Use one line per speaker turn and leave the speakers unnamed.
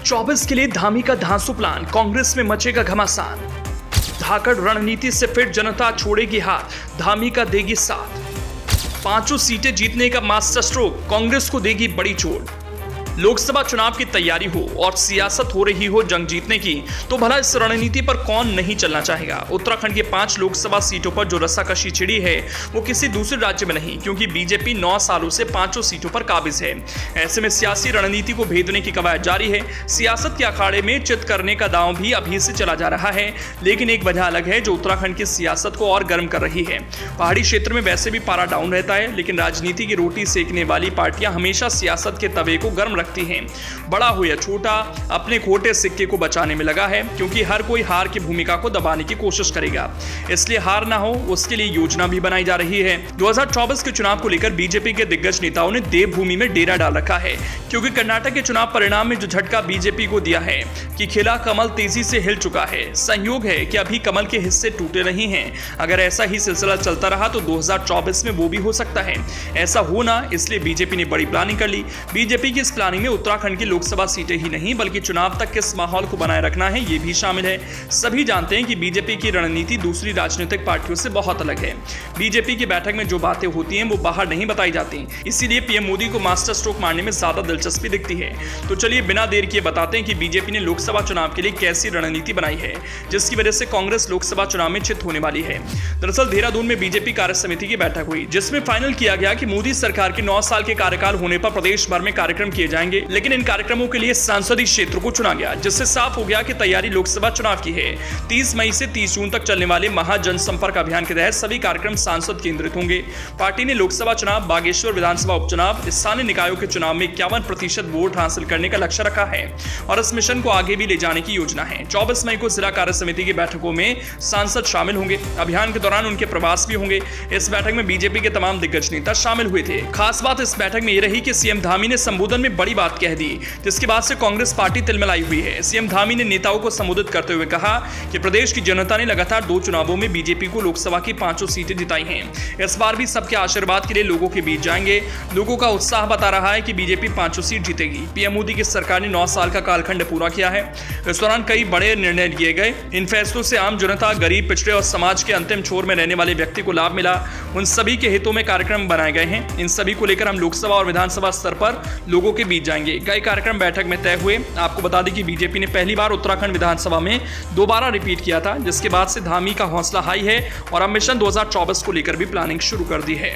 24 के लिए धामी का धांसू प्लान, कांग्रेस में मचेगा घमासान। धाकड़ रणनीति से फिट जनता छोड़ेगी हाथ, धामी का देगी साथ। 5 सीटें जीतने का मास्टर स्ट्रोक, कांग्रेस को देगी बड़ी चोट। लोकसभा चुनाव की तैयारी हो और सियासत हो रही हो जंग जीतने की, तो भला इस रणनीति पर कौन नहीं चलना चाहेगा। उत्तराखंड की 5 लोकसभा सीटों पर जो रस्साकशी छिड़ी है वो किसी दूसरे राज्य में नहीं, क्योंकि बीजेपी 9 सालों से 5 सीटों पर काबिज है। ऐसे में सियासी रणनीति को भेदने की कवायद जारी है। सियासत के अखाड़े में चित करने का दांव भी अभी से चला जा रहा है, लेकिन एक वजह अलग है जो उत्तराखंड की सियासत को और गर्म कर रही है। पहाड़ी क्षेत्र में वैसे भी पारा डाउन रहता है, लेकिन राजनीति की रोटी सेकने वाली पार्टियां हमेशा सियासत के तवे को गर्म रखती हैं। बड़ा हो या छोटा, अपने खोटे सिक्के को बचाने में लगा है, क्योंकि हर कोई हार की भूमिका को दबाने की कोशिश करेगा। इसलिए हार ना हो उसके लिए योजना भी बनाई जा रही है। 2024 के चुनाव को लेकर बीजेपी के दिग्गज नेताओं ने देवभूमि में डेरा डाल रखा है, क्योंकि कर्नाटक के चुनाव परिणाम में जो झटका बीजेपी को दिया है कि खिला कमल तेजी से हिल चुका है। संयोग है कि अभी कमल के हिस्से टूटे नहीं हैं। अगर ऐसा ही सिलसिला चलता रहा तो 2024 में वो भी हो सकता है। ऐसा होना, इसलिए बीजेपी ने बड़ी प्लानिंग कर ली। बीजेपी की इस प्लानिंग में उत्तराखंड की लोकसभा सीटें ही नहीं, बल्कि चुनाव तक किस माहौल को बनाए रखना है ये भी शामिल है। सभी जानते हैं कि बीजेपी की रणनीति दूसरी राजनीतिक पार्टियों से बहुत अलग है। बीजेपी की बैठक में जो बातें होती हैं वो बाहर नहीं बताई जाती, इसीलिए पीएम मोदी को मास्टर स्ट्रोक मारने में ज्यादा दिलचस्पी दिखती है। तो चलिए बिना देर किए बताते हैं कि बीजेपी ने लोकसभा चुनाव के लिए कैसी रणनीति बनाई है, जिसकी वजह से कांग्रेस लोकसभा चुनाव में चित होने वाली है। दरअसल देहरादून में बीजेपी कार्य समिति की बैठक हुई, जिसमें फाइनल किया गया कि मोदी सरकार के 9 साल के कार्यकाल होने पर प्रदेश भर में कार्यक्रम किए जाएंगे, लेकिन इन कार्यक्रमों के लिए संसदीय क्षेत्र को चुना गया, जिससे साफ हो गया कि तैयारी लोकसभा चुनाव की है। 30 मई से 30 जून तक चलने वाले महाजनसंपर्क अभियान के तहत सभी कार्यक्रम सांसद केंद्रित होंगे। पार्टी ने लोकसभा चुनाव, बागेश्वर विधानसभा उपचुनाव, स्थानीय निकायों के चुनाव में 51% वोट हासिल करने का लक्ष्य रखा है और इस मिशन को आगे भी ले जाने की योजना है। 24 मई को जिला कार्य समिति की बैठकों में सांसद शामिल होंगे। अभियान के दौरान उनके प्रवास भी होंगे। इस बैठक में बीजेपी के तमाम दिग्गज नेता शामिल हुए थे। खास बात इस बैठक में यह रही कि सीएम धामी ने संबोधन में बड़ी बात कह दी, जिसके बाद से कांग्रेस पार्टी तिलमिलाई हुई है। सीएम धामी ने नेताओं को संबोधित करते हुए कहा कि प्रदेश की जनता ने लगातार 2 चुनावों में बीजेपी को लोकसभा की 5 सीटें जिताई हैं। इस बार भी सबके आशीर्वाद के लिए लोगों के बीच जाएंगे। लोगों का उत्साह बता रहा है कि बीजेपी 5 सीट जीतेगी। पीएम मोदी की सरकार ने 9 साल का कालखंड पूरा किया है। इस दौरान कई बड़े निर्णय लिए गए। इन फैसलों से आम जनता, गरीब, पिछड़े और समाज के अंतिम छोर में रहने वाले व्यक्ति को लाभ मिला। उन सभी के हितों में कार्यक्रम बनाए गए हैं। इन सभी को लेकर हम लोकसभा और विधानसभा स्तर पर लोगों के बीच जाएंगे। कई कार्यक्रम बैठक में तय हुए। आपको बता दें कि बीजेपी ने पहली बार उत्तराखंड विधानसभा में दोबारा रिपीट किया था, जिसके बाद से धामी का हौसला हाई है और अब मिशन 2024 को लेकर भी प्लानिंग शुरू कर दी है।